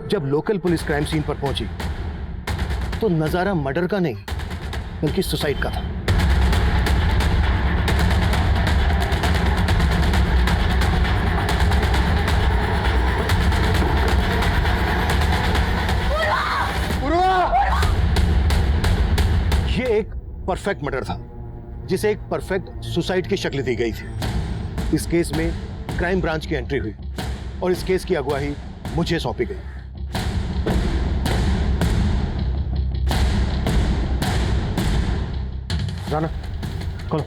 जब local police crime scene पर पहुंची तो नजारा मर्डर का नहीं बल्कि सुसाइड का था। ये एक परफेक्ट मर्डर था जिसे एक परफेक्ट सुसाइड की शक्ल दी गई थी। इस केस में क्राइम ब्रांच की एंट्री हुई और इस केस की अगुवाई मुझे सौंपी गई। राना, खोलो।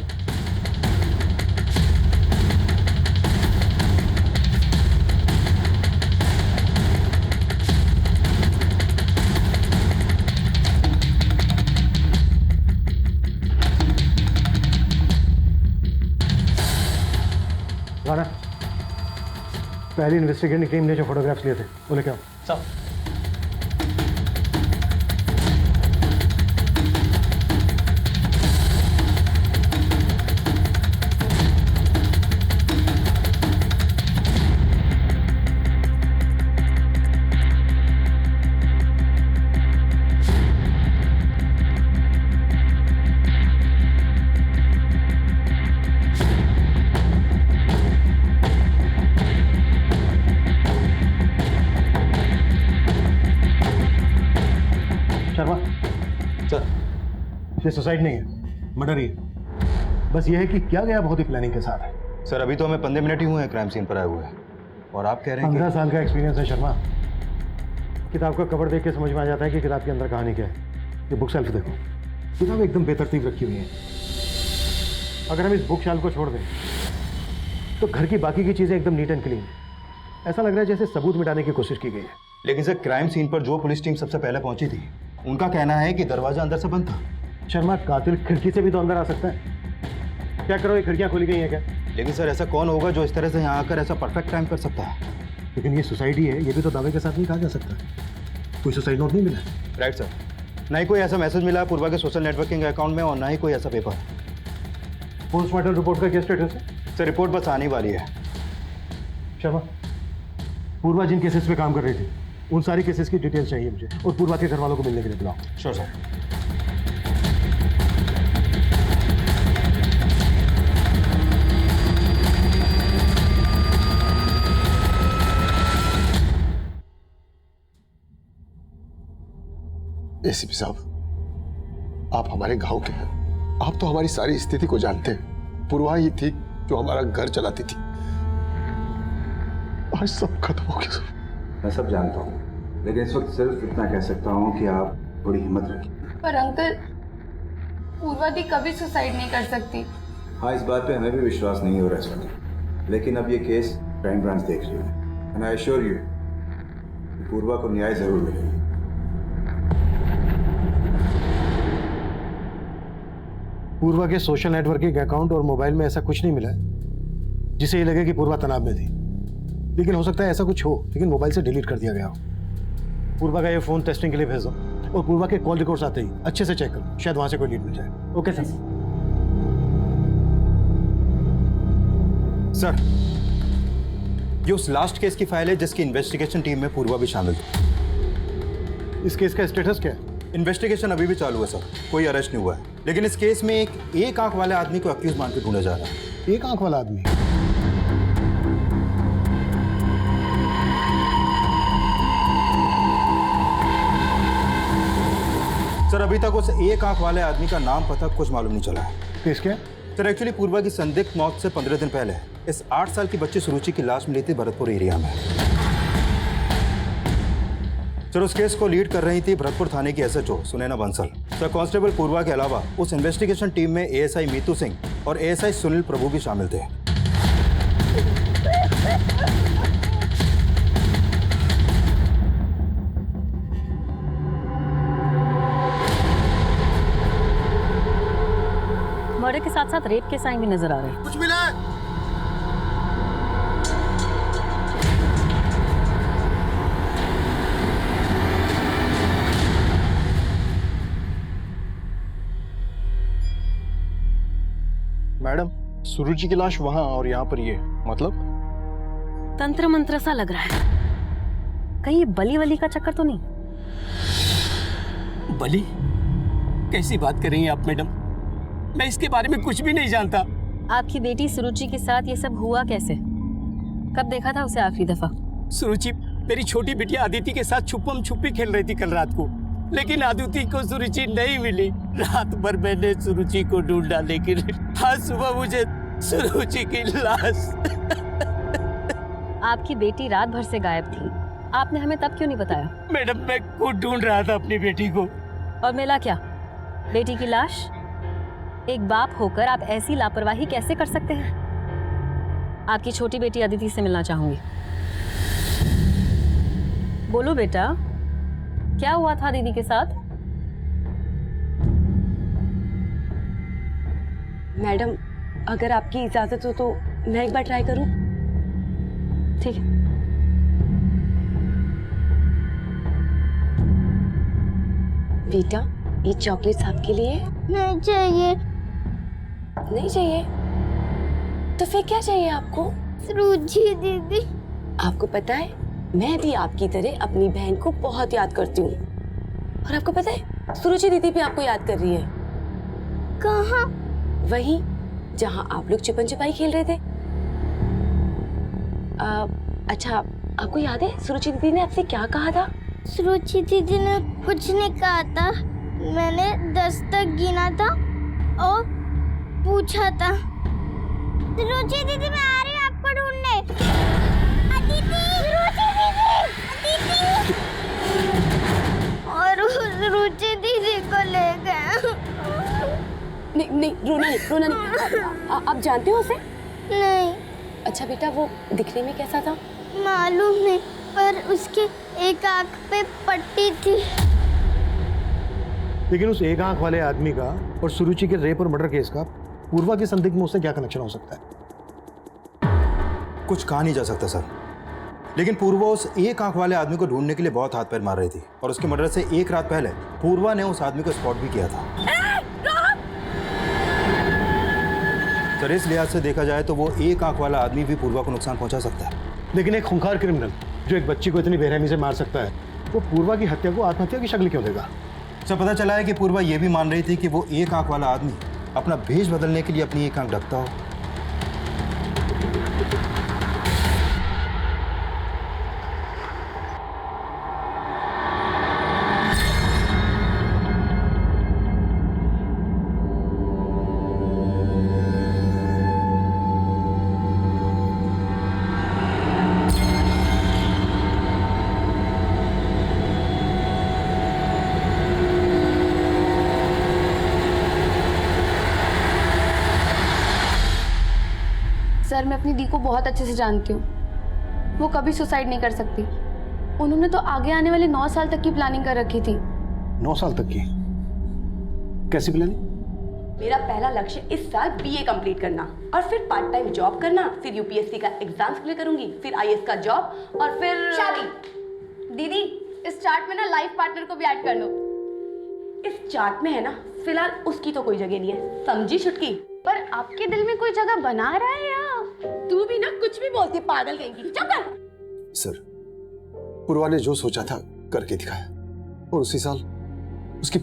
राना, पहली इन्वेस्टिगेटिंग टीम ने जो फोटोग्राफ्स लिए थे वो लेके आओ। सब शर्मा, सर, ये सुसाइड नहीं है, मर्डर ही है। बस ये है कि क्या गया बहुत ही प्लानिंग के साथ है। सर अभी तो हमें 15 मिनट ही हुए हैं क्राइम सीन पर आए हुए और आप कह रहे हैं 15 साल का एक्सपीरियंस है शर्मा। किताब का कवर देख के समझ में आ जाता है कि किताब के अंदर कहानी क्या है। ये बुक शेल्फ देखो, किताब एकदम बेतरतीब रखी हुई है। अगर हम इस बुक शेल्फ को छोड़ दें तो घर की बाकी की चीजें एकदम नीट एंड क्लीन। ऐसा लग रहा है जैसे सबूत मिटाने की कोशिश की गई है। लेकिन सर क्राइम सीन पर जो पुलिस टीम सबसे पहले पहुंची थी उनका कहना है कि दरवाजा अंदर से बंद था। शर्मा, कातिल खिड़की से भी तो अंदर आ सकता है। क्या करो, ये खिड़कियां खोली गई हैं क्या? लेकिन सर ऐसा कौन होगा जो इस तरह से यहाँ आकर ऐसा परफेक्ट क्राइम कर सकता है? लेकिन ये सुसाइड ही है, ये भी तो दावे के साथ नहीं कहा जा सकता। कोई सुसाइड नोट नहीं मिला। राइट सर, ना ही कोई ऐसा मैसेज मिला पूर्वा के सोशल नेटवर्किंग अकाउंट में और ना ही कोई ऐसा पेपर। पोस्टमार्टम रिपोर्ट का क्या स्टेटस है? सर रिपोर्ट बस आने वाली है। शर्मा, पूर्वा जिन केसेस पे काम कर रही थी उन सारी केसेस की डिटेल्स चाहिए मुझे, और पूर्वा के घर वालों को मिलने के लिए बुलाओ। Sure sir. एसीपी साहब, आप हमारे गांव के हैं, आप तो हमारी सारी स्थिति को जानते हैं। पूर्वा ही थी जो हमारा घर चलाती थी। आज सब खत्म हो गया सर। मैं सब जानता हूँ, लेकिन इस वक्त सिर्फ इतना कह सकता हूँ कि आप थोड़ी हिम्मत रखिए। पर अंकल, पूर्वा दी कभी सुसाइड नहीं कर सकती। हाँ, इस बात पे हमें भी विश्वास नहीं हो रहा इस वक्त, लेकिन अब ये केस क्राइम ब्रांच देख रही है। एंड आई एश्योर यू पूर्वा को न्याय जरूर मिलेगा। पूर्वा के सोशल नेटवर्किंग अकाउंट और मोबाइल में ऐसा कुछ नहीं मिला है जिसे ये लगे कि पूर्वा तनाव में थी। लेकिन हो सकता है ऐसा कुछ हो, लेकिन मोबाइल से डिलीट कर दिया गया हो। पूर्वा का ये फोन टेस्टिंग के लिए भेज दो और पूर्वा के कॉल रिकॉर्ड्स आते ही अच्छे से चेक करो, शायद वहां से कोई लीड मिल जाए। Okay sir. सर ये उस लास्ट केस की फाइल है जिसकी इन्वेस्टिगेशन टीम में पूर्वा भी शामिल थी। इस केस का स्टेटस क्या है? इन्वेस्टिगेशन अभी भी चालू है सर, कोई अरेस्ट नहीं हुआ है। लेकिन इस केस में एक आंख वाले आदमी को अक्यूज मान के ढूंढा जा रहा है। एक आंख वाला आदमी? सर अभी तक उस एक आंख वाले आदमी का नाम पता कुछ मालूम नहीं चला है। केस क्या? सर एक्चुअली पूर्वा की संदिग्ध मौत से 15 दिन पहले इस 8 साल की बच्ची सुरुचि की लाश मिली थी भरतपुर एरिया में। सर उस केस को लीड कर रही थी भरतपुर थाने की SHO Sunaina Bansal. Sir constable Purva के अलावा उस इन्वेस्टिगेशन टीम में एएसआई मीतू सिंह और एएसआई सुनील प्रभु भी शामिल थे। मर्डर के साथ साथ रेप के साइन भी नजर आ रहे हैं। कुछ मिला है? मैडम, सुरुचि की लाश वहां और यहाँ पर ये, मतलब? तंत्र मंत्र सा लग रहा है। कहीं ये बली वली का चक्कर तो नहीं? बली? कैसी बात कर रही हैं आप मैडम? मैं इसके बारे में कुछ भी नहीं जानता। आपकी बेटी सुरुचि के साथ ये सब हुआ कैसे? कब देखा था उसे आखिरी दफा? सुरुचि मेरी छोटी बिटिया अदिति के साथ छुपम छुपी खेल रही थी कल रात को, लेकिन अदिति को सुरुचि नहीं मिली। रात भर मैंने सुरुचि को ढूंढा, लेकिन आज सुबह मुझे सुरुचि की लाश। आपकी बेटी रात भर से गायब थी, आपने हमें तब क्यों नहीं बताया? मैडम मैं खुद ढूंढ रहा था अपनी बेटी को। और मिला क्या? बेटी की लाश? एक बाप होकर आप ऐसी लापरवाही कैसे कर सकते हैं? आपकी छोटी बेटी अदिति से मिलना चाहूंगी। बोलो बेटा, क्या हुआ था दीदी के साथ? मैडम, अगर आपकी इजाजत हो तो मैं एक बार ट्राई करूं? ठीक है। बेटा, ये चॉकलेट्स आपके लिए। नहीं चाहिए। नहीं चाहिए? तो फिर क्या चाहिए आपको? सुरुचि दीदी। आपको पता है, मैं भी आपकी तरह अपनी बहन को बहुत याद करती हूँ। और आपको पता है, सुरुचि दीदी भी आपको याद कर रही है। कहाँ? वहीं जहाँ आप लोग छुपन छुपाई खेल रहे थे। अच्छा, आपको याद है सुरुचि दीदी ने आपसे क्या कहा था? सुरुचि दीदी ने कुछ नहीं कहा था। मैंने 10 तक गिना था और पूछा था, सुरुचि दीदी मैं आ रही हूँ आपको ढूंढने। अदिति! सुरुचि दीदी! अदिति! और सुरुचि दीदी को ले गए। नहीं नहीं, रोना नहीं। आप जानते हो उसे? नहीं। अच्छा बेटा, वो दिखने में कैसा था? मालूम नहीं, पर उसके एक आंख पे पट्टी थी। लेकिन उस एक आंख वाले आदमी का और सुरुचि के रेप और मर्डर केस का पूर्वा के संदिग्ध में उससे क्या कनेक्शन हो सकता है? कुछ कहा नहीं जा सकता सर, लेकिन पूर्वा उस एक आंख वाले आदमी को ढूंढने के लिए बहुत हाथ पैर मार रही थी, और उसके मर्डर से एक रात पहले पूर्वा ने उस आदमी को स्पॉट भी किया था। सर, इस लिहाज से देखा जाए तो वो एक आंख वाला आदमी भी पूर्वा को नुकसान पहुंचा सकता है। लेकिन एक खूंखार क्रिमिनल जो एक बच्ची को इतनी बेरहमी से मार सकता है, वो पूर्वा की हत्या को आत्महत्या की शक्ल क्यों देगा? सर, पता चला है कि पूर्वा ये भी मान रही थी कि वो एक आंख वाला आदमी अपना भेष बदलने के लिए अपनी एक आंख ढकता हो। सर, मैं अपनी दी को बहुत अच्छे से जानती हूँ। वो कभी सुसाइड नहीं कर सकती। उन्होंने तो आगे आने वाले 9 साल तक की प्लानिंग कर रखी थी। 9 साल तक की? कैसी प्लानिंग? मेरा पहला लक्ष्य इस साल बीए कंप्लीट करना, और फिर पार्ट टाइम जॉब करना, फिर यूपीएससी का एग्जाम क्लियर करूंगी, फिर आईएएस का जॉब, और फिर शादी। दीदी, इस चार्ट में ना लाइफ पार्टनर को भी ऐड कर लो। इस चार्ट में है ना, फिलहाल उसकी तो कोई जगह नहीं है, समझी छुटकी? पर आपके दिल में कोई जगह बना रहा है या? तू भी ना कुछ भी बोलती, पागल कहेंगी। चुप कर। सर, पूर्वा ने जो सोचा था करके दिखाया, और उसी साल उसकी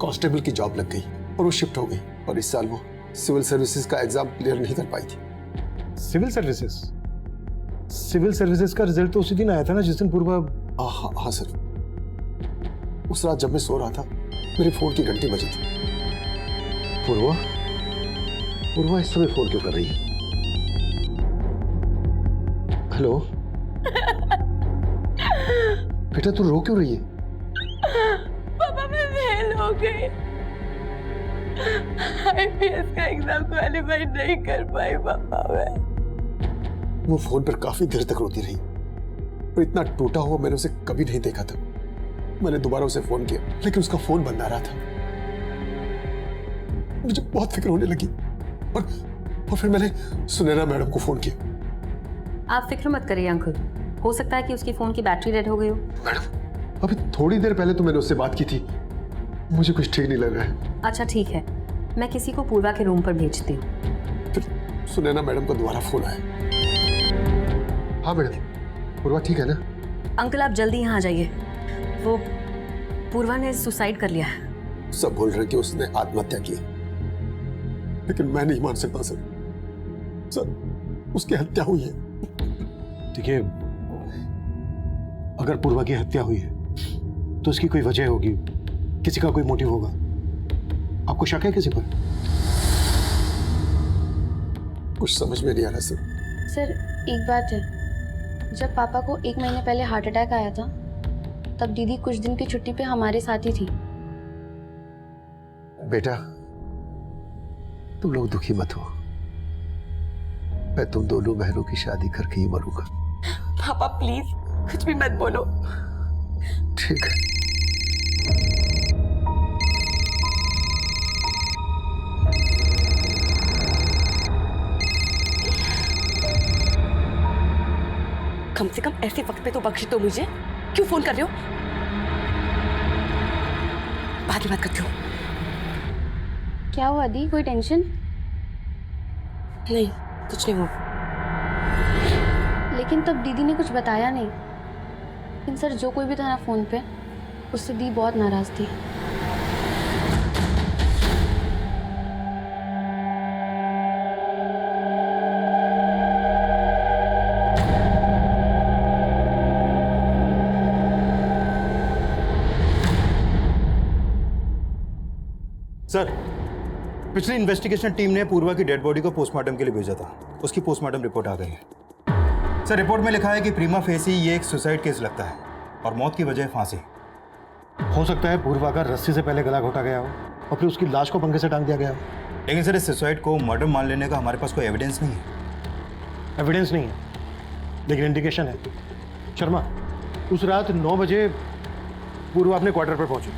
कांस्टेबल की जॉब लग गई और वो शिफ्ट हो गई, और इस साल वो सिविल सर्विसेज का एग्जाम क्लियर नहीं कर पाई थी। Civil services? सिविल सर्विसेज का रिजल्ट तो उसी दिन आया था ना जिस दिन पूर्वा। हाँ सर, उस रात जब मैं सो रहा था मेरे फोन की घंटी बजी थी। पूर्वा इस समय फोन क्यों कर रही है? हेलो बेटा, तू रो क्यों रही है? पापा, मैं फेल हो गई। आईपीएस का एग्जाम क्वालीफाई नहीं कर पाई पापा। मैं वो फोन पर काफी देर तक रोती रही, और इतना टूटा हुआ मैंने उसे कभी नहीं देखा था। मैंने दोबारा उसे फोन किया, लेकिन उसका फोन बंद आ रहा था। मुझे बहुत फिक्र होने लगी, और फिर मैंने सुनैना मैडम को फोन किया। आप फिक्र मत करिए अंकल, हो सकता है कि उसकी फोन की बैटरी डेड हो गई हो। मैडम, अभी थोड़ी देर पहले तो मैंने उससे बात की थी, मुझे कुछ ठीक नहीं लग रहा है। अच्छा ठीक है, मैं किसी को पूर्वा के रूम पर भेजती हूँ। फिर सुनैना मैडम का दोबारा फोन आया। हाँ मैडम, पूर्वा ठीक है ना? अंकल आप जल्दी यहाँ आ जाइए। वो पूर्वा ने सुसाइड कर लिया है। सब बोल रहे हैं कि उसने आत्महत्या की, लेकिन मैं नहीं मान सकता सर। सर उसकी हत्या हुई है। देखिए, अगर पूर्वा की हत्या हुई है तो इसकी कोई वजह होगी, किसी का कोई मोटिव होगा। आपको शक है किसी पर? कुछ समझ में नहीं आ रहा सर। सर एक बात है, जब पापा को 1 महीने पहले हार्ट अटैक आया था तब दीदी कुछ दिन की छुट्टी पे हमारे साथ ही थी। बेटा तुम लोग दुखी मत हो, मैं तुम दोनों बहनों की शादी करके ही मरूंगा। पापा प्लीज कुछ भी मत बोलो। ठीक है। कम से कम ऐसे वक्त पे तो बख्श दो मुझे। क्यों फोन कर रहे हो? बाद में बात करती हूँ। क्या हुआ दी, कोई टेंशन? नहीं कुछ नहीं हुआ। लेकिन तब दीदी ने कुछ बताया नहीं। लेकिन सर जो कोई भी था ना फोन पे, उससे दी बहुत नाराज थी। सर, पिछली इन्वेस्टिगेशन टीम ने पूर्वा की डेड बॉडी को पोस्टमार्टम के लिए भेजा था। उसकी पोस्टमार्टम रिपोर्ट आ गई है। सर रिपोर्ट में लिखा है कि प्रीमा फेसी ये एक सुसाइड केस लगता है और मौत की वजह फांसी। हो सकता है पूर्वा का रस्सी से पहले गला घोटा गया हो और फिर उसकी लाश को पंखे से टांग दिया गया हो। लेकिन सर इस सुसाइड को मर्डर मान लेने का हमारे पास कोई एविडेंस नहीं है। एविडेंस नहीं है, लेकिन इंडिकेशन है। शर्मा, उस रात 9 बजे पूर्वा अपने क्वार्टर पर पहुंची।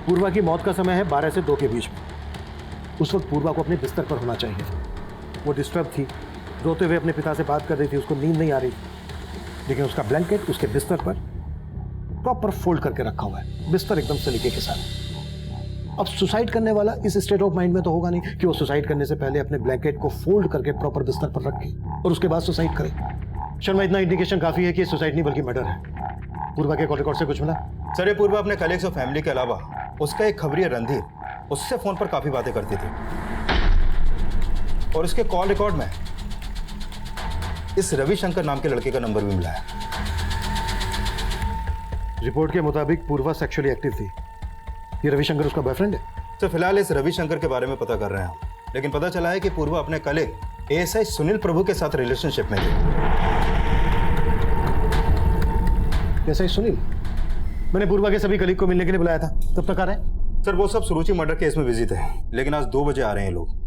पूर्वा की मौत का समय है 12 से 2 के बीच में। उस वक्त पूर्वा को अपने बिस्तर पर होना चाहिए। वो डिस्टर्ब थी, रोते हुए अपने पिता से बात कर रही थी, उसको नींद नहीं आ रही थी। लेकिन उसका ब्लैंकेट उसके बिस्तर पर प्रॉपर फोल्ड करके रखा हुआ है, बिस्तर एकदम सलीके के साथ। अब सुसाइड करने वाला इस स्टेट ऑफ माइंड में तो होगा नहीं कि वो सुसाइड करने से पहले अपने ब्लैंकेट को फोल्ड करके प्रॉपर बिस्तर पर रखे और उसके बाद सुसाइड करे। शर्मा, इतना इंडिकेशन काफी है कि सुसाइड नहीं बल्कि मर्डर है। पूर्वा के कॉल रिकॉर्ड से कुछ मिला? सर ये पूर्वा अपने कलीग्स और फैमिली के अलावा उसका एक खबरिया रणधीर, उससे फोन पर काफी बातें करती थी और उसके कॉल रिकॉर्ड में इस रविशंकर नाम के लड़के का नंबर भी मिला है। रिपोर्ट के मुताबिक पूर्वा सेक्सुअली एक्टिव थी। ये रविशंकर उसका बॉयफ्रेंड है? तो फिलहाल इस रविशंकर के बारे में पता कर रहे हैं हम, लेकिन पता चला है कि पूर्वा अपने कलीग एएसआई सुनील प्रभु के साथ रिलेशनशिप में थी। एएसआई सुनील? मैंने पूर्वा के सभी कलीग को मिलने के लिए बुलाया था, तब तक आ रहे हैं? सर वो सब सुरुचि मर्डर केस में बिजी थे, लेकिन आज 2 बजे आ रहे हैं लोग।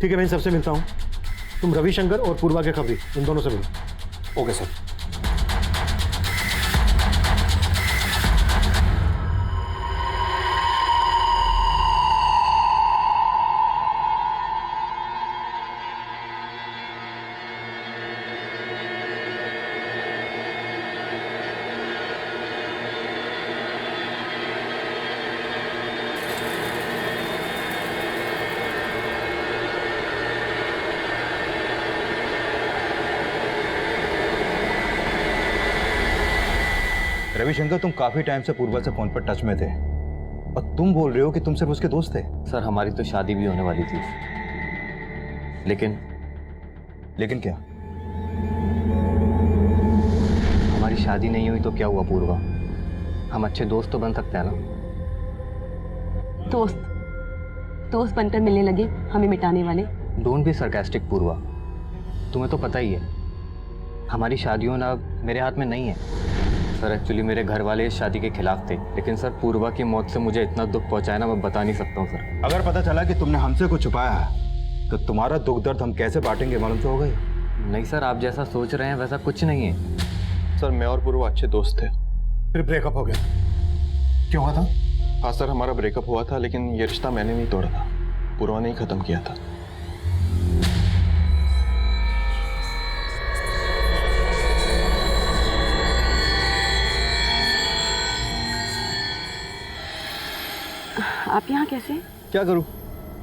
ठीक है, मैं इन सबसे मिलता हूँ। तुम रविशंकर और पूर्वा के खबरी, इन दोनों से मिलो। Okay sir. रविशंकर, तुम काफी टाइम से पूर्वा से फोन पर टच में थे और तुम बोल रहे हो कि तुम सिर्फ उसके दोस्त थे। सर हमारी तो शादी भी होने वाली थी, लेकिन क्या? हमारी शादी नहीं हुई तो क्या हुआ पूर्वा? हम अच्छे दोस्त तो बन सकते हैं ना। दोस्त बनकर मिलने लगे हमें मिटाने वाले। डोंट बी सरकास्टिक पूर्वा, तुम्हें तो पता ही है हमारी शादियों ना मेरे हाथ में नहीं है। सर एक्चुअली मेरे घर वाले इस शादी के खिलाफ थे, लेकिन सर पूर्वा की मौत से मुझे इतना दुख पहुंचाया ना, मैं बता नहीं सकता हूँ सर। अगर पता चला कि तुमने हमसे कुछ छुपाया है तो तुम्हारा दुख दर्द हम कैसे बांटेंगे, मालूम तो होगा ही। नहीं सर, आप जैसा सोच रहे हैं वैसा कुछ नहीं है। सर मैं और पूर्वा अच्छे दोस्त थे। फिर ब्रेकअप हो गया, क्यों हुआ था? हाँ सर, हमारा ब्रेकअप हुआ था, लेकिन ये रिश्ता मैंने नहीं तोड़ा था, पूर्वा ने ही खत्म किया था। आप यहाँ कैसे? क्या करूं?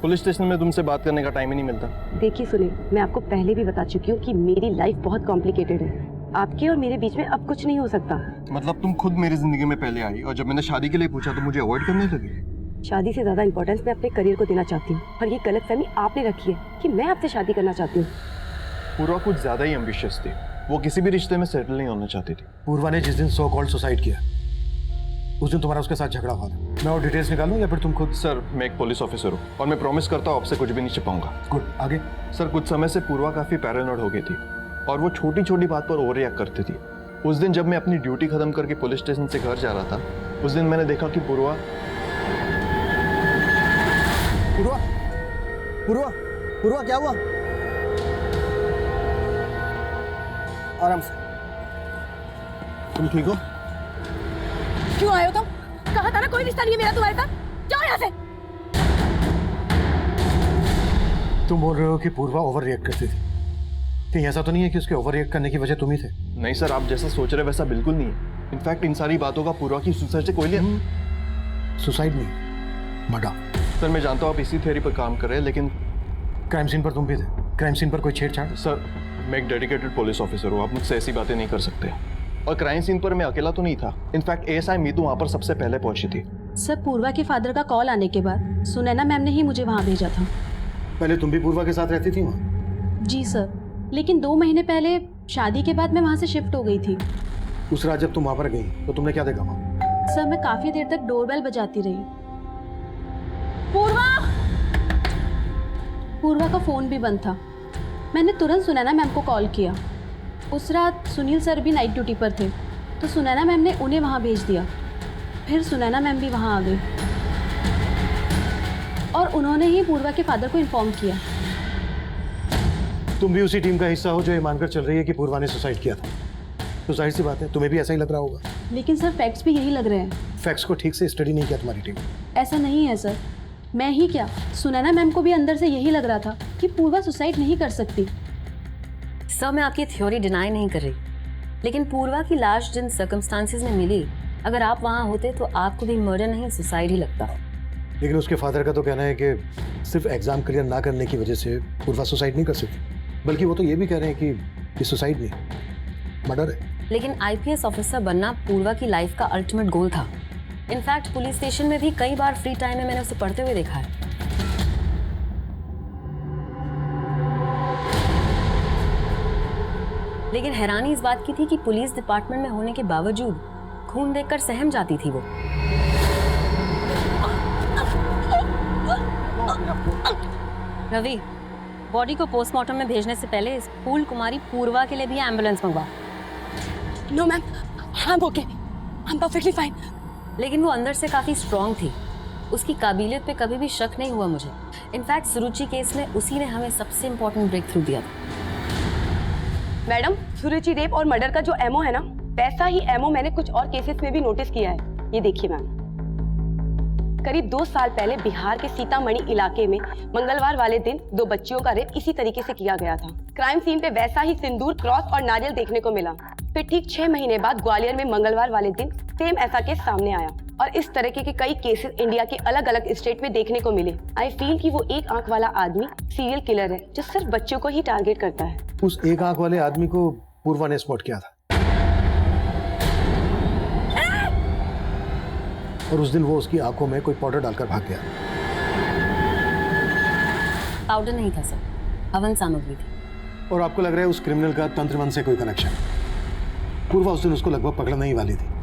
पुलिस स्टेशन में तुमसे बात करने का टाइम ही नहीं मिलता। देखिए सुने, मैं आपको पहले भी बता चुकी हूँ कि मेरी लाइफ बहुत कॉम्प्लिकेटेड है। आपके और मेरे बीच में अब कुछ नहीं हो सकता। मतलब तुम खुद मेरी जिंदगी में पहले आई और जब मैंने शादी के लिए पूछा तो मुझे अवॉइड करने लगी। शादी से ज्यादा इंपॉर्टेंस मैं अपने करियर को देना चाहती हूँ और ये गलतफहमी आपने रखी है कि मैं आपसे शादी करना चाहती हूँ। पूर्वा कुछ ज्यादा ही एम्बिशियस थी। वो किसी भी रिश्ते में सेटल नहीं होना चाहती थी। पूर्वा ने जिस दिन सो कॉल्ड सुसाइड किया उस दिन तुम्हारा उसके साथ झगड़ा हुआ था। मैं और डिटेल्स निकालूं या फिर तुम खुद? सर मैं एक पुलिस ऑफिसर हूँ और मैं प्रॉमिस करता हूँ आपसे कुछ भी नहीं छिपाऊंगा। गुड, आगे? सर कुछ समय से पूर्वा काफी पैरानॉइड हो गई थी और वो छोटी छोटी बात पर ओवर रिएक्ट करती थी। उस दिन जब मैं अपनी ड्यूटी खत्म करके पुलिस स्टेशन से घर जा रहा था, उस दिन मैंने देखा कि पूर्वा पूर्वा पूर्वा पूर्वा क्या हुआ? आराम से। तुम ठीक हो? क्यों आए हो तुम? कहा था ना कोई रिश्ता नहीं है मेरा तुम्हारे साथ। जाओ यहाँ से। तुम बोल रहे हो कि पूर्वा ओवर रिएक्ट करती थी। कहीं ऐसा तो नहीं है कि उसके ओवर रिएक्ट करने की वजह तुम ही थे? नहीं सर, आप जैसा सोच रहे वैसा बिल्कुल नहीं है। इनफैक्ट इन सारी बातों का पूर्वा की सुसाइड से कोई लिया। सुसाइड नहीं, मर्डर। सर मैं जानता हूँ आप इसी थ्योरी पर काम कर रहे हैं, लेकिन क्राइम सीन पर तुम भी थे। क्राइम सीन पर कोई छेड़छाड़? सर मैं एक डेडिकेटेड पुलिस ऑफिसर हूँ, आप मुझसे ऐसी बातें नहीं कर सकते। और क्राइम सीन पर मैं अकेला तो नहीं था। इनफैक्ट एएसआई मीतू वहाँ पर सबसे पहले पहुंची थी। सर पूर्वा के फादर का कॉल आने के बाद सुनैना मैम ने ही मुझे वहाँ भेजा था। पहले तुम भी पूर्वा के साथ रहती थी वहाँ? जी सर, लेकिन 2 महीने पहले शादी के बाद मैं वहाँ से शिफ्ट हो गई थी। उस रात जब तुम वहाँ पर गई तो तुमने क्या देखा वहाँ? सर मैं काफी देर तक डोरबेल बजाती रही। पूर्वा का फोन भी बंद था। मैंने तुरंत सुनैना मैम को कॉल किया। उस रात सुनील सर भी नाइट ड्यूटी पर थे तो सुनैना मैम ने उन्हें वहाँ भेज दिया। फिर सुनैना मैम भी वहाँ आ गई और उन्होंने ही पूर्वा के फादर को इन्फॉर्म किया। तुम भी उसी टीम का हिस्सा हो जो ये मानकर चल रही है कि पूर्वा ने सुसाइड किया था। तो जाहिर सी बात है तुम्हें भी ऐसा ही लग रहा होगा। लेकिन सर फैक्ट्स भी यही लग रहे हैं। फैक्ट्स को ठीक से स्टडी नहीं किया तुम्हारी टीम। ऐसा नहीं है सर, मैं ही क्या सुनैना मैम को भी अंदर से यही लग रहा था कि पूर्वा सुसाइड नहीं कर सकती। सर मैं आपकी थ्योरी डिनाई नहीं कर रही, लेकिन पूर्वा की लाश जिन सर्कमस्टांसेस में मिली, अगर आप वहाँ होते तो आपको भी मर्डर नहीं सुसाइड ही लगता। लेकिन उसके फादर का तो कहना है कि सिर्फ एग्जाम क्लियर ना करने की वजह से पूर्वा सुसाइड नहीं कर सकती, बल्कि वो तो ये भी कह रहे हैं कि ये सुसाइड नहीं, मर्डर है। लेकिन आईपीएस ऑफिसर बनना पूर्वा की लाइफ का अल्टीमेट गोल था। इनफैक्ट पुलिस स्टेशन में भी कई बार फ्री टाइम में मैंने उसे पढ़ते हुए देखा है। लेकिन हैरानी इस बात की थी कि पुलिस डिपार्टमेंट में होने के बावजूद खून देखकर सहम जाती थी वो। रवि, बॉडी को पोस्टमार्टम में भेजने से पहले स्कूल कुमारी पूर्वा के लिए भी एम्बुलेंस मंगवा। No ma'am, I am okay, I am perfectly fine. लेकिन वो अंदर से काफी स्ट्रांग थी। उसकी काबिलियत पे कभी भी शक नहीं हुआ मुझे। इनफैक्ट सुरुचि केस में उसी ने हमें सबसे इम्पोर्टेंट ब्रेक थ्रू दिया था। मैडम, सुरुचि रेप और मर्डर का जो एमओ है ना, वैसा ही एमओ मैंने कुछ और केसेस में भी नोटिस किया है। ये देखिए मैम, करीब 2 साल पहले बिहार के सीतामढ़ी इलाके में मंगलवार वाले दिन 2 बच्चियों का रेप इसी तरीके से किया गया था। क्राइम सीन पे वैसा ही सिंदूर, क्रॉस और नारियल देखने को मिला। फिर ठीक 6 महीने बाद ग्वालियर में मंगलवार वाले दिन सेम ऐसा केस सामने आया और इस तरीके के कई केसेस इंडिया के अलग अलग स्टेट में देखने को मिले। आई फील कि वो एक आंख वाला आदमी सीरियल किलर है जो सिर्फ बच्चों को ही टारगेट करता है। उस एक आंख वाले आदमी को पूर्वा ने स्पॉट किया था और उस दिन वो उसकी आंखों में कोई पाउडर डालकर भाग गया। पाउडर नहीं था सर, हवन सामग्री थी। और आपको लग रहा है उस क्रिमिनल का तंत्रमन से कोई कनेक्शन? पूर्वा उस दिन उसको लगभग पकड़ने ही वाली थी।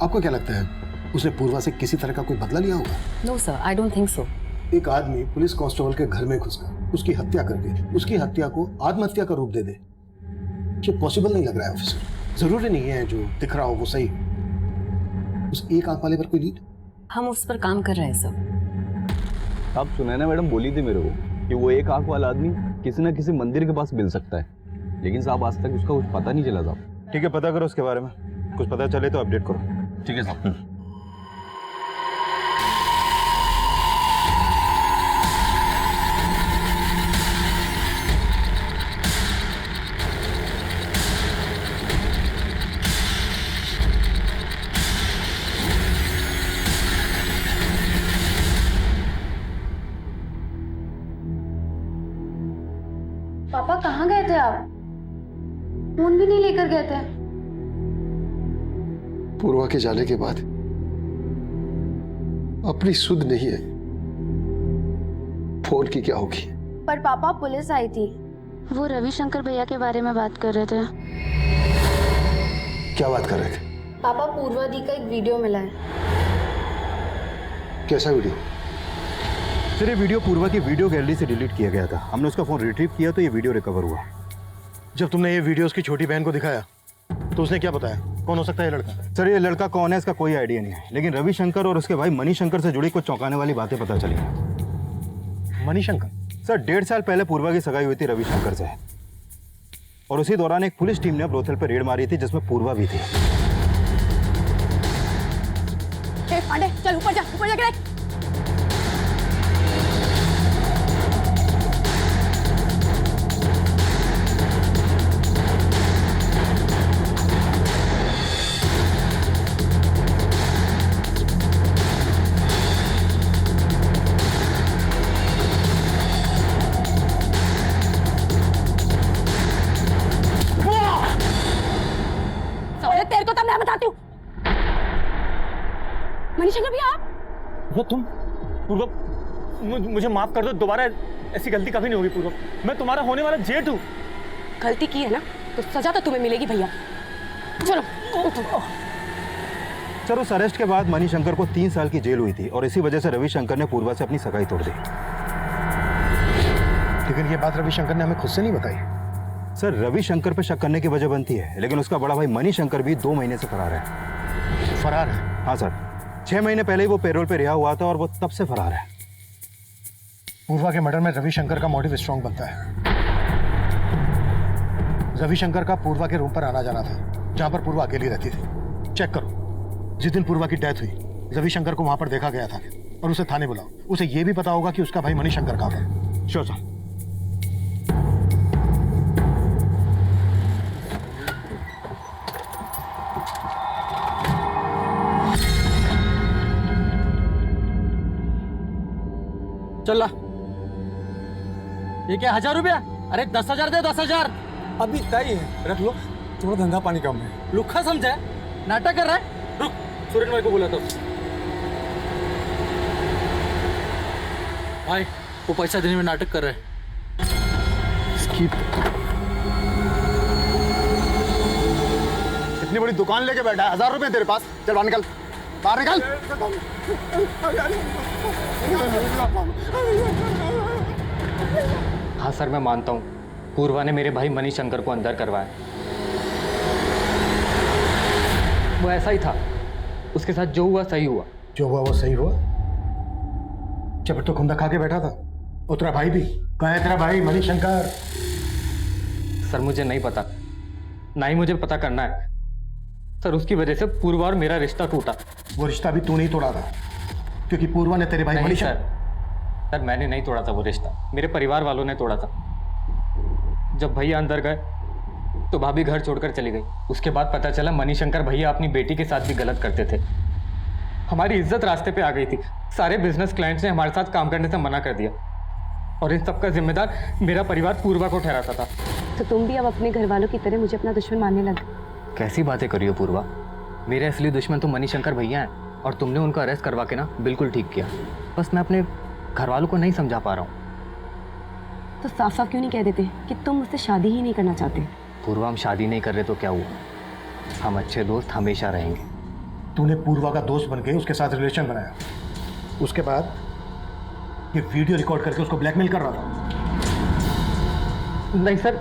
आपको क्या लगता है उसने पूर्वा से किसी तरह का कोई बदला लिया होगा? No sir, I don't think so. एक आदमी पुलिस कांस्टेबल के घर में घुसकर उसकी हत्या करके उसकी हत्या को आत्महत्या का रूप दे दे, ये पॉसिबल नहीं लग रहा है ऑफिसर। जरूरी नहीं है जो दिख रहा हो वो सही। उस एक आंख वाले पर कोई लीड? हम उस पर काम कर रहे हैं सर। आप सुनैना मैडम बोली थी मेरे को कि वो एक आंख वाला आदमी किसी न किसी मंदिर के पास मिल सकता है, लेकिन साहब आज तक उसका कुछ पता नहीं चला साहब। ठीक है, पता करो उसके बारे में, कुछ पता चले तो अपडेट करो। ठीक है साहब। गए थे? पूर्वा के जाने के बाद अपनी सुध नहीं है, फोन की क्या होगी। पर पापा पुलिस आई थी, वो रविशंकर भैया के बारे में बात कर रहे थे। क्या बात कर रहे थे? पापा पूर्वा दी का एक वीडियो मिला है। कैसा वीडियो? सर ये वीडियो पूर्वा की वीडियो गैलरी से डिलीट किया गया था। हमने उसका फोन रिट्रीव किया तो ये वीडियो रिकवर हुआ। जब तुमने ये वीडियो उसकी छोटी बहन को दिखाया तो उसने क्या बताया? कौन हो सकता है ये लड़का? सर ये लड़का कौन है इसका कोई आइडिया नहीं है, लेकिन रविशंकर और उसके भाई मणिशंकर से जुड़ी कुछ चौंकाने वाली बातें पता चली। मणिशंकर? सर 1.5 साल पहले पूर्वा की सगाई हुई थी रविशंकर से, और उसी दौरान एक पुलिस टीम ने ब्रोथल पर रेड मारी थी जिसमें पूर्वा भी थी। पांडे चल ऊपर जा देख। तेरे को तब मैं बताती हूँ। मणिशंकर भैया आप? वो तुम? पूर्व, मुझे माफ कर दो, दोबारा ऐसी गलती कभी नहीं होगी। पूर्व, मैं तुम्हारा होने वाला जेठ हूँ। गलती की है ना तो सजा तो तुम्हें मिलेगी भैया। चलो। सर उस अरेस्ट के बाद मणिशंकर को 3 साल की जेल हुई थी और इसी वजह से रविशंकर ने पूर्वा से अपनी सगाई तोड़ दी। लेकिन ये बात रविशंकर ने हमें खुद से नहीं बताई। सर रविशंकर पे शक करने की वजह बनती है, लेकिन उसका बड़ा भाई मणिशंकर भी 2 महीने से फरार है। फरार है? हाँ सर, 6 महीने पहले ही वो पेरोल पे रिहा हुआ था और वो तब से फरार है। पूर्वा के मर्डर में रविशंकर का मोटिव स्ट्रॉन्ग बनता है। रविशंकर का पूर्वा के रूम पर आना जाना था, जहां पर पूर्वा अकेली रहती थी। चेक करो, जिस दिन पूर्वा की डेथ हुई रविशंकर को वहां पर देखा गया था और उसे थाने बुलाओ। उसे यह भी पता होगा कि उसका भाई मणिशंकर कहाँ है। Sure sir. चल ये क्या 1000 रुपया? अरे 10,000 दे 10,000। अभी तय है, रख लो, थोड़ा धंधा पानी कम है। लुखा समझा है? नाटक कर रहा है? रुक, सूरज भाई को बोला तो भाई वो पैसा देने में नाटक कर रहा है। इतनी बड़ी दुकान लेके बैठा है, 1000 रुपए तेरे पास? चल बाहर निकल, बाहर निकल। हाँ सर मैं मानता हूँ, पूर्वा ने मेरे भाई मणिशंकर को अंदर करवाया। वो ऐसा ही था, उसके साथ जो हुआ सही हुआ। जो हुआ वो सही हुआ? जब तो खुंदा खा के बैठा था, और तेरा भाई भी कहाँ है? तेरा भाई मणिशंकर? सर मुझे नहीं पता, ना ही मुझे पता करना है सर। उसकी वजह से पूर्वा और मेरा रिश्ता टूटा। वो रिश्ता भी तू नहीं तोड़ा था, क्योंकि पूर्वा ने तेरे भाई मणिशंकर। सर मैंने नहीं तोड़ा था वो रिश्ता, मेरे परिवार वालों ने तोड़ा था। जब भैया अंदर गए तो भाभी घर छोड़कर चली गई। उसके बाद पता चला मणिशंकर भैया अपनी बेटी के साथ भी गलत करते थे। हमारी इज्जत रास्ते पे आ गई थी। सारे बिजनेस क्लाइंट्स ने हमारे साथ काम करने से मना कर दिया, और इन सबका जिम्मेदार मेरा परिवार पूर्वा को ठहराता था। तो तुम भी अब अपने घर वालों की तरह मुझे अपना दुश्मन मानने लगे? कैसी बातें करी हो पूर्वा, मेरे असली दुश्मन तो मणिशंकर भैया हैं, और तुमने उनको अरेस्ट करवा के ना बिल्कुल ठीक किया। बस मैं अपने घर वालों को नहीं समझा पा रहा हूँ। तो साफ साफ क्यों नहीं कह देते कि तुम मुझसे शादी ही नहीं करना चाहते? पूर्वा हम शादी नहीं कर रहे तो क्या हुआ, हम अच्छे दोस्त हमेशा रहेंगे। तूने पूर्वा का दोस्त बन के उसके साथ रिलेशन बनाया, उसके बाद ये वीडियो रिकॉर्ड करके उसको ब्लैकमेल कर रहा था। नहीं सर,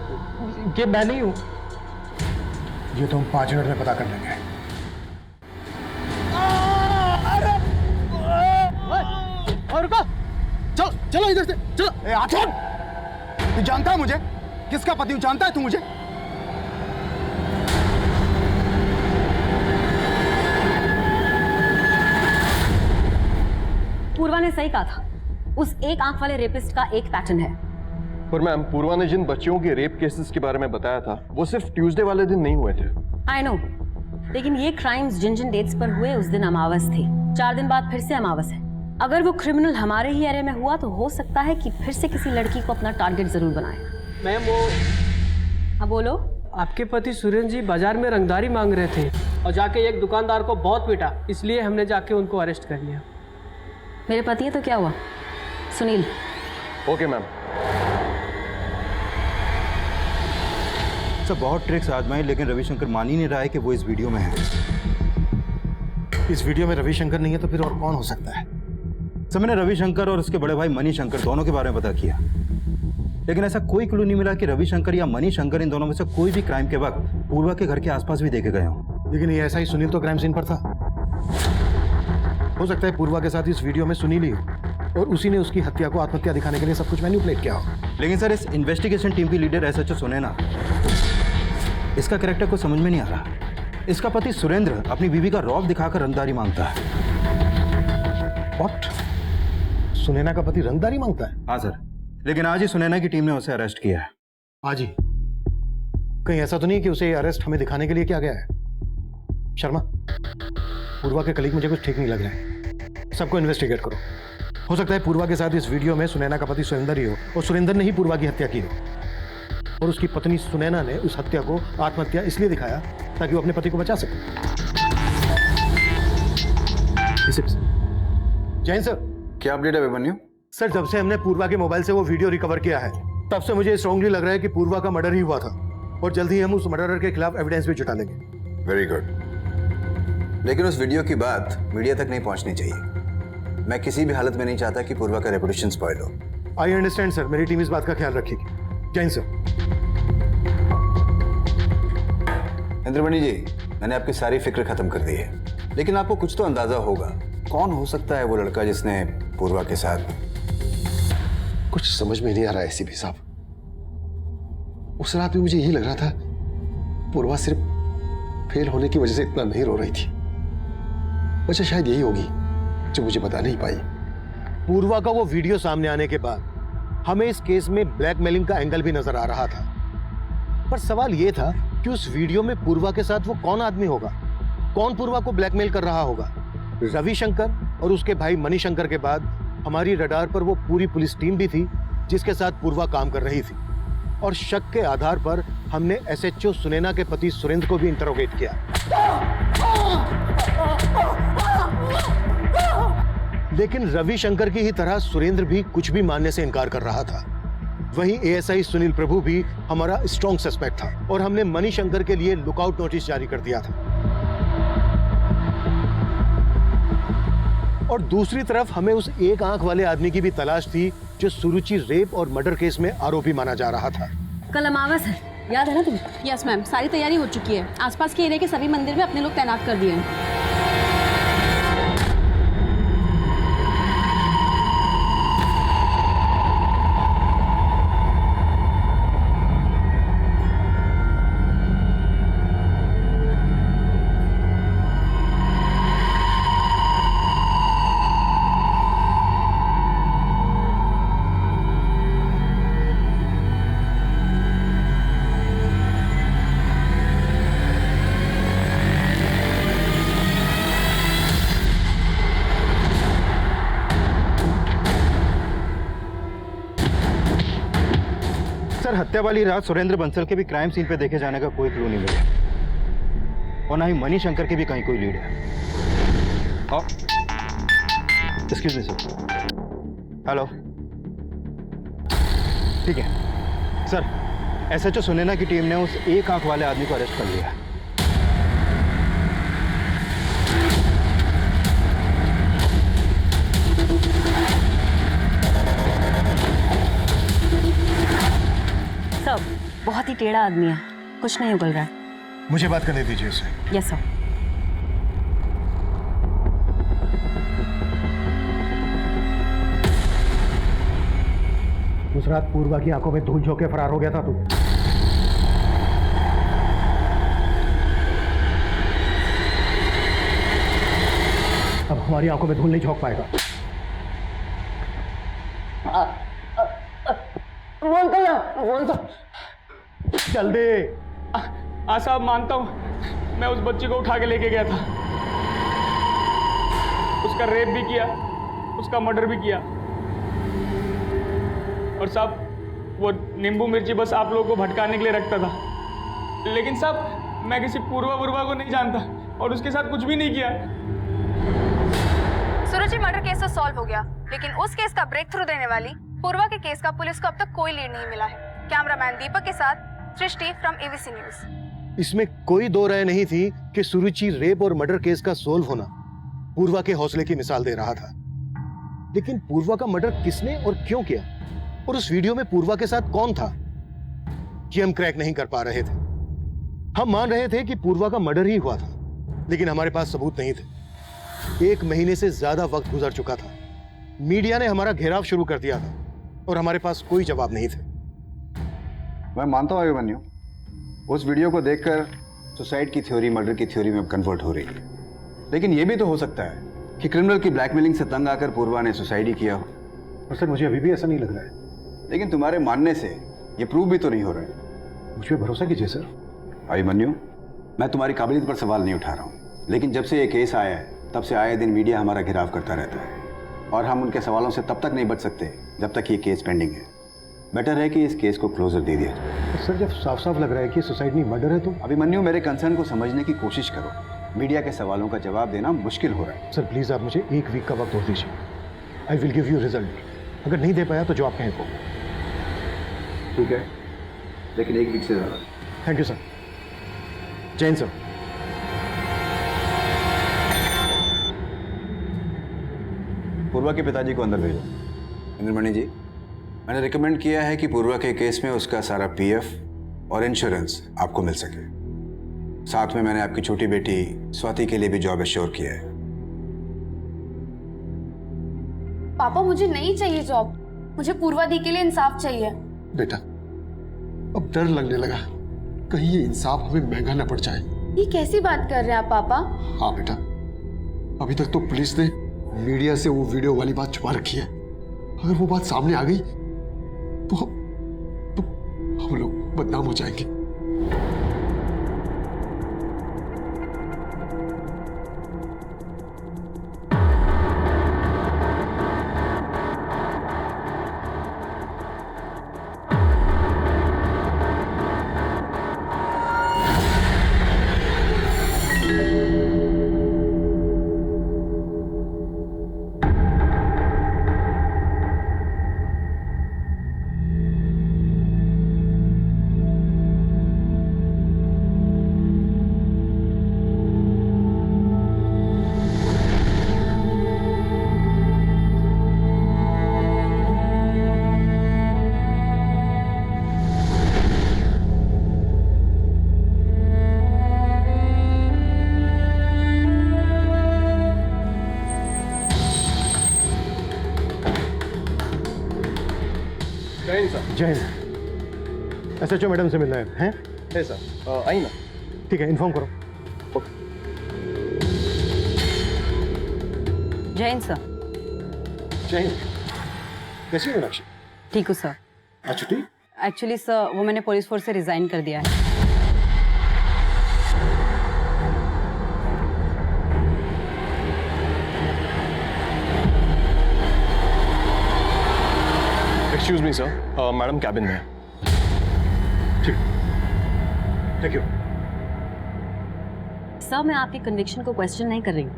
ये मैं नहीं हूँ। ये तो हम 5 मिनट में पता कर लेंगे। और रुको, चलो चलो इधर से चलो। ए आठन, तू जानता है मुझे? किसका पति हूं जानता है तू मुझे? पूर्वा ने सही कहा था, उस एक आंख वाले रेपिस्ट का एक पैटर्न है। पर मैम, पूर्वा ने जिन बच्चियों के रेप केसेस के बारे में बताया था वो सिर्फ ट्यूसडे वाले दिन नहीं हुए थे। आई नो, लेकिन ये क्राइम्स जिन जिन डेट्स पर हुए उस दिन अमावस थी। 4 दिन बाद फिर से अमावस है। अगर वो क्रिमिनल हमारे ही एरिया में हुआ तो हो सकता है कि फिर से किसी लड़की को अपना टारगेट जरूर बनाए। मैम वो हाँ बोलो। आपके पति सुरेंद्र जी बाजार में रंगदारी मांग रहे थे और जाके एक दुकानदार को बहुत पीटा, इसलिए हमने जाके उनको अरेस्ट कर लिया। मेरे पति है तो क्या हुआ? सुनील। Okay ma'am. सर बहुत ट्रिक्स आजमाए लेकिन रविशंकर मान ही नहीं रहा है कि वो इस वीडियो में है। इस वीडियो में रविशंकर नहीं है तो फिर और कौन हो सकता है? सर मैंने रविशंकर और उसके बड़े भाई मनी शंकर दोनों के बारे में पता किया, लेकिन ऐसा कोई क्लू नहीं मिला कि रविशंकर या मनी शंकर इन दोनों में से कोई भी क्राइम के वक्त पूर्वा के घर के आसपास भी देखे गए हों। लेकिन ये ऐसा ही सुनील तो क्राइम सीन पर था। हो सकता है पूर्वा के साथ इस वीडियो में सुनील ही हो और उसी ने उसकी हत्या को आत्महत्या दिखाने के लिए सब कुछ मैनिपुलेट किया हो। लेकिन सर इस इन्वेस्टिगेशन टीम की लीडर एसएचओ सुनैना, इसका कैरेक्टर को समझ में नहीं आ रहा। इसका पति सुरेंद्र अपनी बीवी का रौब दिखाकर रंगदारी मांगता है। व्हाट? सुनैना का पति रंगदारी मांगता है? हाँ सर, लेकिन आज ही सुनैना की टीम ने उसे अरेस्ट किया है। आज ही? कहीं ऐसा तो नहीं कि उसे अरेस्ट हमें दिखाने के लिए किया गया है? शर्मा, पूर्वा के कलीग मुझे कुछ ठीक नहीं लग रहा है। सबको इन्वेस्टिगेट करो। हो सकता है पूर्वा के साथ इस वीडियो में सुनैना का पति सुरेंद्र ही हो और सुरेंद्र ने ही पूर्वा की हत्या की हो और उसकी पत्नी सुनैना ने उस हत्या को आत्महत्या इसलिए दिखाया ताकि वो अपने पति को बचा सके। जैन सर, क्या अपडेट है अभिमन्यु? सर जब से हमने पूर्वा के मोबाइल से वो वीडियो रिकवर किया है तब से मुझे स्ट्रांगली लग रहा है कि पूर्वा का मर्डर ही हुआ था और जल्द ही हम उस मर्डरर के खिलाफ एविडेंस भी जुटा लेंगे। वेरी गुड, लेकिन उस वीडियो की बात मीडिया तक नहीं पहुंचनी चाहिए। मैं किसी भी हालत में नहीं चाहता कि पूर्वा का रेपुटेशन स्पॉइल हो। आई अंडरस्टैंड सर, मेरी टीम इस बात का ख्याल रखेगी। जैन सर। इंद्रमणि जी, मैंने आपकी सारी फिक्र खत्म कर दी है, लेकिन आपको कुछ तो अंदाजा होगा कौन हो सकता है वो लड़का जिसने पूर्वा के साथ। कुछ समझ में नहीं आ रहा है एसीपी साहब। उस रात भी मुझे यही लग रहा था पूर्वा सिर्फ फेल होने की वजह से इतना नहीं रो रही थी। वजह शायद यही होगी जो मुझे बता नहीं पाई। पूर्वा का वो वीडियो सामने आने के बाद हमें इस केस में ब्लैकमेलिंग का एंगल भी नजर आ रहा था, पर सवाल ये था कि उस वीडियो में पूर्वा के साथ वो कौन आदमी होगा, कौन पूर्वा को ब्लैकमेल कर रहा होगा। रविशंकर और उसके भाई मणिशंकर के बाद हमारी रडार पर वो पूरी पुलिस टीम भी थी जिसके साथ पूर्वा काम कर रही थी और शक के आधार पर हमने एसएचओ सुनैना के पति सुरेंद्र को भी इंटरोगेट किया। लेकिन रविशंकर की ही तरह सुरेंद्र भी कुछ भी मानने से इनकार कर रहा था। वहीं एएसआई सुनील प्रभु भी हमारा स्ट्रॉन्ग सस्पेक्ट था और हमने मणिशंकर के लिए लुकआउट नोटिस जारी कर दिया था। और दूसरी तरफ हमें उस एक आंख वाले आदमी की भी तलाश थी जो सुरुचि रेप और मर्डर केस में आरोपी माना जा रहा था। कल अमावस है, याद है ना तुम्हें? यस मैम, सारी तैयारी हो चुकी है। आसपास के एरिया के सभी मंदिर में अपने लोग तैनात कर दिए हैं। सर हत्या वाली रात सुरेंद्र बंसल के भी क्राइम सीन पे देखे जाने का कोई क्लू नहीं मिला और ना ही मनी शंकर की भी कहीं कोई लीड है। Excuse me sir. हेलो, ठीक है सर, एसएचओ सुनैना की टीम ने उस एक आंख वाले आदमी को अरेस्ट कर लिया है। सब बहुत ही टेढ़ा आदमी है, कुछ नहीं उगल रहा है। मुझे बात करने दीजिए उससे। Yes sir. उस रात पूर्वा की आंखों में धूल झोंक के फरार हो गया था तू। अब हमारी आंखों में धूल नहीं झोंक पाएगा। जल्दी। हाँ साहब, मानता हूँ, मैं उस बच्ची को उठा के लेके गया था, उसका रेप भी किया, उसका मर्डर भी किया। और साहब वो नींबू मिर्ची बस आप लोगों को भटकाने के लिए रखता था, लेकिन साहब मैं किसी पूर्वा को नहीं जानता और उसके साथ कुछ भी नहीं किया। सुरुचि मर्डर केस तो सॉल्व हो गया, लेकिन उस केस का ब्रेक थ्रू देने वाली पूर्वा के केस का पुलिस को अब तक कोई लीड नहीं मिला है। कैमरामैन दीपक के साथ सृष्टि फ्रॉम एबीसी न्यूज। इसमें कोई दो राय नहीं थी कि सुरुचि रेप और मर्डर केस का सोल्व होना पूर्वा के हौसले की मिसाल दे रहा था। लेकिन पूर्वा का मर्डर किसने और क्यों किया, और उस वीडियो में पूर्वा के साथ कौन था, ये हम क्रैक नहीं कर पा रहे थे। हम मान रहे थे कि पूर्वा का मर्डर ही हुआ था, लेकिन हमारे पास सबूत नहीं थे। 1 महीने से ज्यादा वक्त गुजर चुका था, मीडिया ने हमारा घेराव शुरू कर दिया था और हमारे पास कोई जवाब नहीं थे। मैं मानता हूँ अभिमन्यु, उस वीडियो को देखकर सुसाइड की थ्योरी मर्डर की थ्योरी में कन्वर्ट हो रही है, लेकिन यह भी तो हो सकता है कि क्रिमिनल की ब्लैकमेलिंग से तंग आकर पूर्वा ने सुसाइड ही किया हो। और सर मुझे अभी भी ऐसा नहीं लग रहा है। लेकिन तुम्हारे मानने से ये प्रूव भी तो नहीं हो रहा है। मुझ पर भरोसा कीजिए सर। अभिमन्यु, मैं तुम्हारी काबिलियत पर सवाल नहीं उठा रहा हूँ, लेकिन जब से ये केस आया है तब से आए दिन मीडिया हमारा घेराव करता रहता है और हम उनके सवालों से तब तक नहीं बच सकते जब तक ये केस पेंडिंग है। बेटर है कि इस केस को क्लोजर दे दिया जाए। सर जब साफ साफ लग रहा है कि सुसाइड नहीं मर्डर है तो? अभिमन्यु, मेरे कंसर्न को समझने की कोशिश करो। मीडिया के सवालों का जवाब देना मुश्किल हो रहा है। सर प्लीज आप मुझे 1 वीक का वक्त और दीजिए। I will give you result. अगर नहीं दे पाया तो जो आप कहें को। ठीक है, लेकिन 1 वीक से ज़्यादा। Thank you sir. Jain sir. Purva के पिताजी को अंदर भेजो। इंद्रमणि जी, मैंने रिकमेंड किया है कि पूर्वा के केस में उसका सारा पीएफ और इंश्योरेंस आपको मिल सके। साथ में मैंने आपकी छोटी बेटी स्वाति के लिए भी जॉब एश्योर किया है। पापा मुझे नहीं चाहिए जॉब, मुझे पूर्वा दी के लिए इंसाफ चाहिए। बेटा, अब डर लगने लगा कहीं ये इंसाफ हमें महंगा न पड़ जाए। ये कैसी बात कर रहे हैं आप पापा? हाँ बेटा, अभी तक तो पुलिस ने मीडिया से वो वीडियो वाली बात छुपा रखी है। अगर वो बात सामने आ गई तो हम लोग बदनाम हो जाएंगे। जैन, एसएचओ मैडम से मिलना है सर। आई ना। ठीक है, इन्फॉर्म करो। जैन सर। जैन, कैसी हो मीनाक्षी? ठीक हूँ सर। आज छुट्टी? एक्चुअली सर वो मैंने पुलिस फोर्स से रिजाइन कर दिया है। Excuse me sir, madam cabin में है। ठीक, थैंक यू। सर मैं आपकी कन्विक्शन को क्वेश्चन नहीं कर रही हूँ,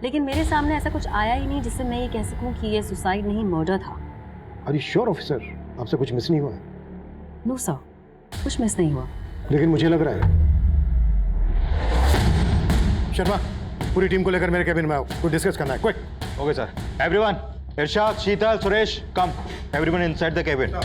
लेकिन मेरे सामने ऐसा कुछ आया ही नहीं जिससे मैं ये कह सकूँ कि ये सुसाइड नहीं मर्डर था। Are you sure officer? आपसे कुछ मिस नहीं हुआ? नो सर, कुछ मिस नहीं हुआ। लेकिन मुझे लग रहा है। शर्मा, पूरी टीम को लेकर मेरे कैबिन में आओ, कुछ डिस्कस करना है। Quick. Okay sir. Everyone, Irshad, Sheetal, Suresh, come. Everyone inside the cabin.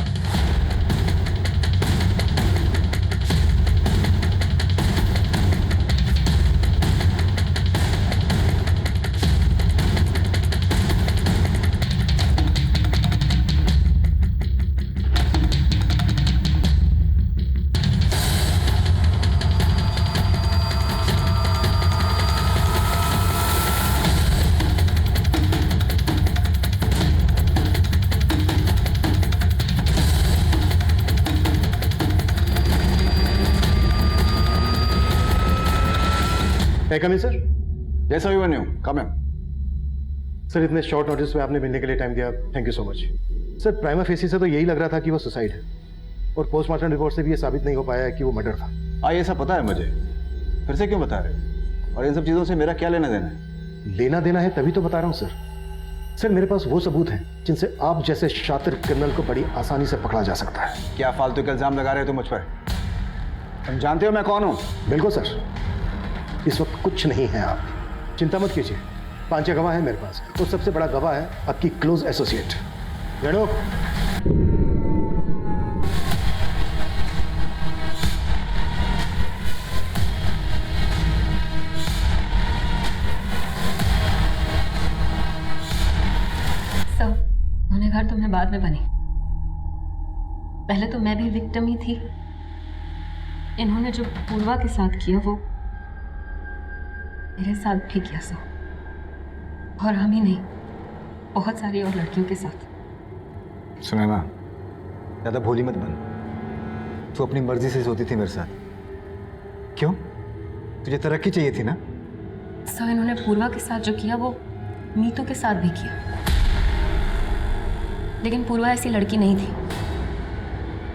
Come in sir. जैसा भी बने हो, कम है। सर इतने शॉर्ट नोटिस पे आपने मिलने के लिए टाइम दिया, thank you so much. Sir prima facie से तो यही लग रहा था कि वो सुसाइड है, और पोस्टमार्टम रिपोर्ट से भी ये साबित नहीं हो पाया है कि वो मर्डर था। हाँ, ये सब पता है मुझे, फिर से क्यों बता रहे हो? और इन सब चीज़ों से मेरा क्या लेना देना है? लेना देना है तभी तो बता रहा हूँ सर। सर मेरे पास वो सबूत हैं जिनसे आप जैसे शातिर क्रिमिनल को बड़ी आसानी से पकड़ा जा सकता है। क्या फालतू के इल्जाम लगा रहे हो तुम मुझ पर? तुम जानते हो मैं कौन हूँ? बिल्कुल सर, इस वक्त कुछ नहीं है आप चिंता मत कीजिए। 5-6 गवाह है मेरे पास, और सबसे बड़ा गवाह है आपकी क्लोज एसोसिएट रेणु। घर तुम्हें बाद में बनी, पहले तो मैं भी विक्टिम ही थी। इन्होंने जो पूर्वा के साथ किया वो मेरे साथ भी किया सो, और हम ही नहीं, बहुत सारी और लड़कियों के साथ। सुनैना, ज़्यादा भोली मत बन। तू अपनी मर्जी से सोती थी मेरे साथ, क्यों? तुझे तरक्की चाहिए थी ना? सर इन्होंने पूर्वा के साथ जो किया वो नीतू के साथ भी किया, लेकिन पूर्वा ऐसी लड़की नहीं थी।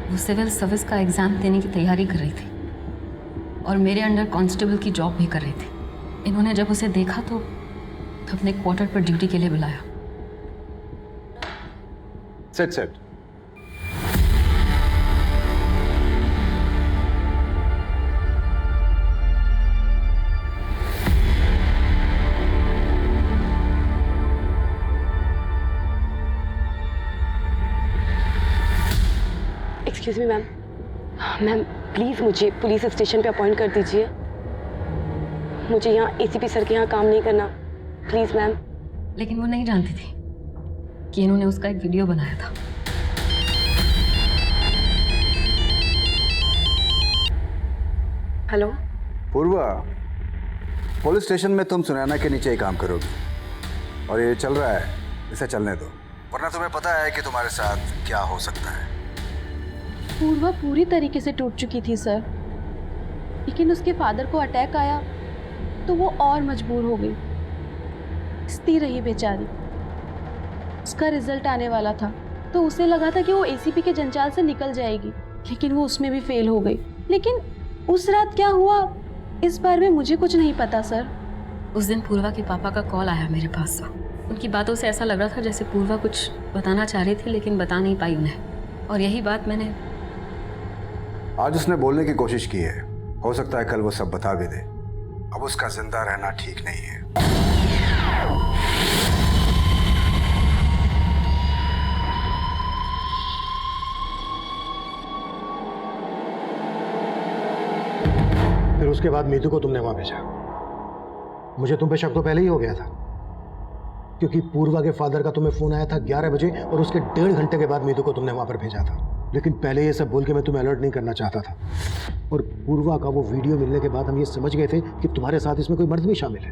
वो सिविल सर्विस का एग्जाम देने की तैयारी कर रही थी और मेरे अंडर कांस्टेबल की जॉब भी कर रही थी। इन्होंने जब उसे देखा तो अपने क्वार्टर पर ड्यूटी के लिए बुलाया। Set excuse me ma'am, ma'am please मुझे पुलिस स्टेशन पे अपॉइंट कर दीजिए। मुझे यहाँ एसीपी सर के यहाँ काम नहीं करना, प्लीज़ मैम। लेकिन वो नहीं जानती थी कि इन्होंने उसका एक वीडियो बनाया था। हेलो पूर्वा, पुलिस स्टेशन में तुम सुनैना के नीचे ही काम करोगी, और ये चल रहा है, इसे चलने दो, वरना तुम्हें पता है कि तुम्हारे साथ क्या हो सकता है। पूर्वा पूरी तरीके से टूट चुकी थी सर, लेकिन उसके फादर को अटैक आया तो वो और मजबूर हो गई, स्थिर रही बेचारी। उसका रिजल्ट आने वाला था तो उसे लगा था कि वो एसीपी के जंजाल से निकल जाएगी, लेकिन वो उसमें भी फेल हो गई। लेकिन उस रात क्या हुआ इस बारे में मुझे कुछ नहीं पता सर। उस दिन पूर्वा के पापा का कॉल आया मेरे पास। उनकी बातों से ऐसा लग रहा था जैसे पूर्वा कुछ बताना चाह रही थी लेकिन बता नहीं पाई उन्हें, और यही बात मैंने आज उसने बोलने की कोशिश की है, हो सकता है कल वो सब बता भी दे। अब उसका जिंदा रहना ठीक नहीं है। फिर उसके बाद मीतू को तुमने वहां भेजा। मुझे तुम पे शक तो पहले ही हो गया था, क्योंकि पूर्वा के फादर का तुम्हें फोन आया था 11 बजे और उसके 1.5 घंटे के बाद मीतू को तुमने वहां पर भेजा था। लेकिन पहले ये सब बोल के मैं तुम्हें अलर्ट नहीं करना चाहता था, और पूर्वा का वो वीडियो मिलने के बाद हम ये समझ गए थे कि तुम्हारे साथ इसमें कोई मर्द भी शामिल है,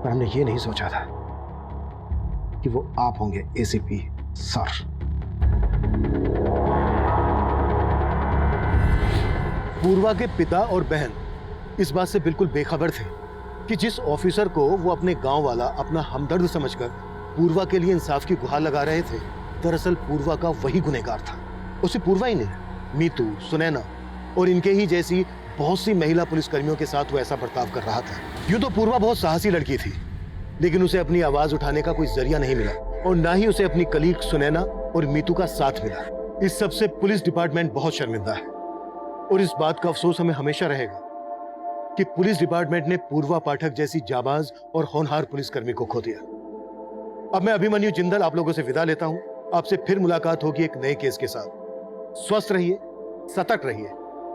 पर हमने ये नहीं सोचा था कि वो आप होंगे एसीपी सर। पूर्वा के पिता और बहन इस बात से बिल्कुल बेखबर थे कि जिस ऑफिसर को वो अपने गांव वाला अपना हमदर्द समझकर पूर्वा के लिए इंसाफ की गुहार लगा रहे थे, दरअसल पूर्वा का वही गुनहगार था। उसे पूर्वा ही नहीं, मीतू, सुनैना और इनके ही जैसी बहुत सी महिला पुलिसकर्मियों के साथ वो ऐसा बर्ताव कर रहा था। यूं तो पूर्वा बहुत साहसी लड़की थी, लेकिन उसे अपनी आवाज उठाने का कोई जरिया नहीं मिला, और ना ही उसे अपनी कलीग सुनैना और मीतू का साथ मिला। इस सबसे पुलिस डिपार्टमेंट बहुत शर्मिंदा है, और इस बात का अफसोस हमें हमेशा रहेगा कि पुलिस डिपार्टमेंट ने पूर्वा पाठक जैसी जाबाज और होनहार पुलिसकर्मी को खो दिया। अब मैं अभिमन्यु जिंदल आप लोगों से विदा लेता हूं। आपसे फिर मुलाकात होगी एक नए केस के साथ। स्वस्थ रहिए, सतर्क रहिए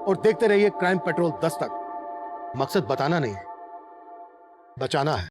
और देखते रहिए क्राइम पेट्रोल 10 तक। मकसद बताना नहीं, बचाना है।